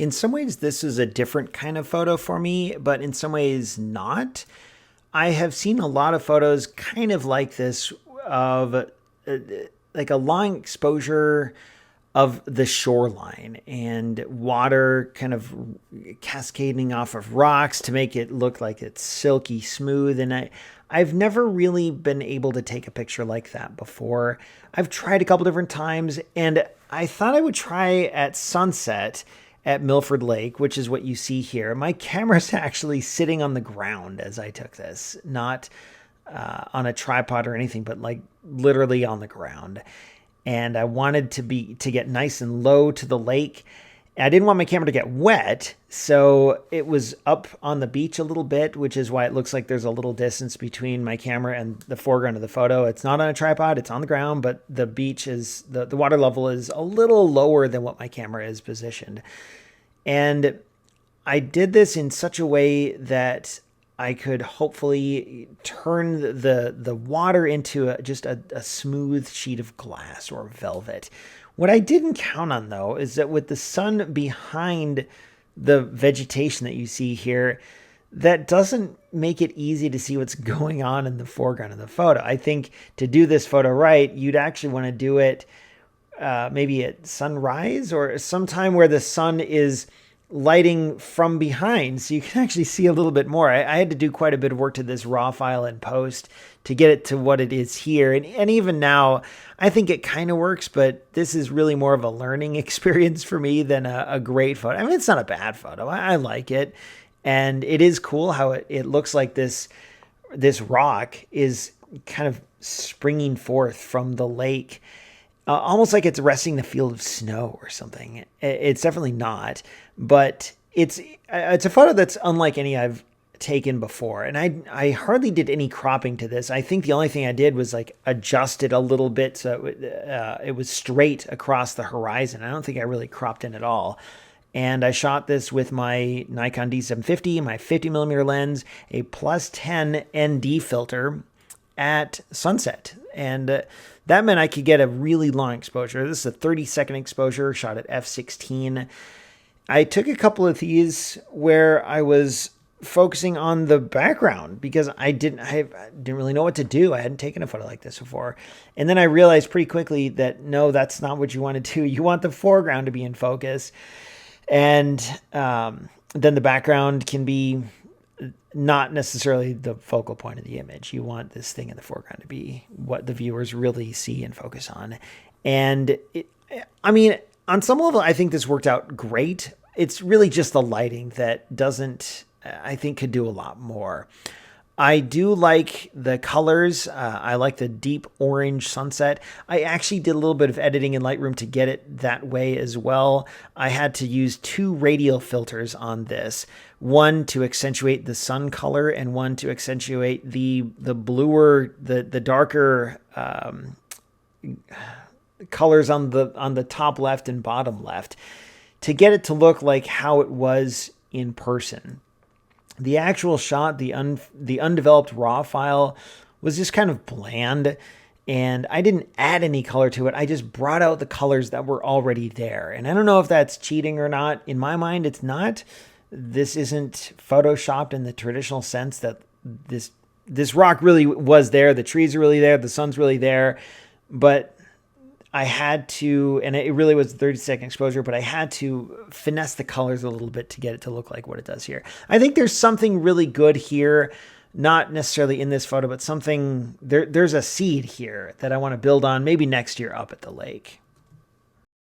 In some ways, this is a different kind of photo for me, but in some ways not. I have seen a lot of photos kind of like this of like a long exposure of the shoreline and water kind of cascading off of rocks to make it look like it's silky smooth. And I've never really been able to take a picture like that before. I've tried a couple different times, and I thought I would try at sunset at Milford Lake, which is what you see here. My camera's actually sitting on the ground as I took this, not on a tripod or anything, but like literally on the ground. And I wanted to get nice and low to the lake. I didn't want my camera to get wet, so it was up on the beach a little bit, which is why it looks like there's a little distance between my camera and the foreground of the photo. It's not on a tripod, it's on the ground, but the beach is, the water level is a little lower than what my camera is positioned. And I did this in such a way that I could hopefully turn the water into just a smooth sheet of glass or velvet. What I didn't count on, though, is that with the sun behind the vegetation that you see here, that doesn't make it easy to see what's going on in the foreground of the photo. I think to do this photo right, you'd actually want to do it maybe at sunrise or sometime where the sun is lighting from behind, so you can actually see a little bit more. I had to do quite a bit of work to this raw file in post to get it to what it is here. And even now, I think it kind of works, but this is really more of a learning experience for me than a great photo. I mean, it's not a bad photo. I like it. And it is cool how it looks like this rock is kind of springing forth from the lake. Almost like it's resting the field of snow or something. It's definitely not, but it's a photo that's unlike any I've taken before. And I hardly did any cropping to this. I think the only thing I did was like adjust it a little bit so it was straight across the horizon. I don't think I really cropped in at all. And I shot this with my Nikon D750, my 50mm lens, a +10 ND filter at sunset. And that meant I could get a really long exposure. This is a 30-second exposure shot at f/16. I took a couple of these where I was focusing on the background because I didn't really know what to do. I hadn't taken a photo like this before. And then I realized pretty quickly that no, that's not what you want to do. You want the foreground to be in focus. And then the background can be not necessarily the focal point of the image. You want this thing in the foreground to be what the viewers really see and focus on. And I mean, on some level, I think this worked out great. It's really just the lighting that doesn't, I think, could do a lot more. I do like the colors. I like the deep orange sunset. I actually did a little bit of editing in Lightroom to get it that way as well. I had to use 2 radial filters on this. One to accentuate the sun color and one to accentuate the bluer, the darker colors on the top left and bottom left to get it to look like how it was in person. The actual shot, the undeveloped raw file was just kind of bland, and I didn't add any color to it. I just brought out the colors that were already there. And I don't know if that's cheating or not. In my mind, it's not. This isn't photoshopped in the traditional sense that this rock really was there. The trees are really there. The sun's really there. But I had to, and it really was a 30-second exposure, but I had to finesse the colors a little bit to get it to look like what it does here. I think there's something really good here, not necessarily in this photo, but something, there's a seed here that I want to build on maybe next year up at the lake.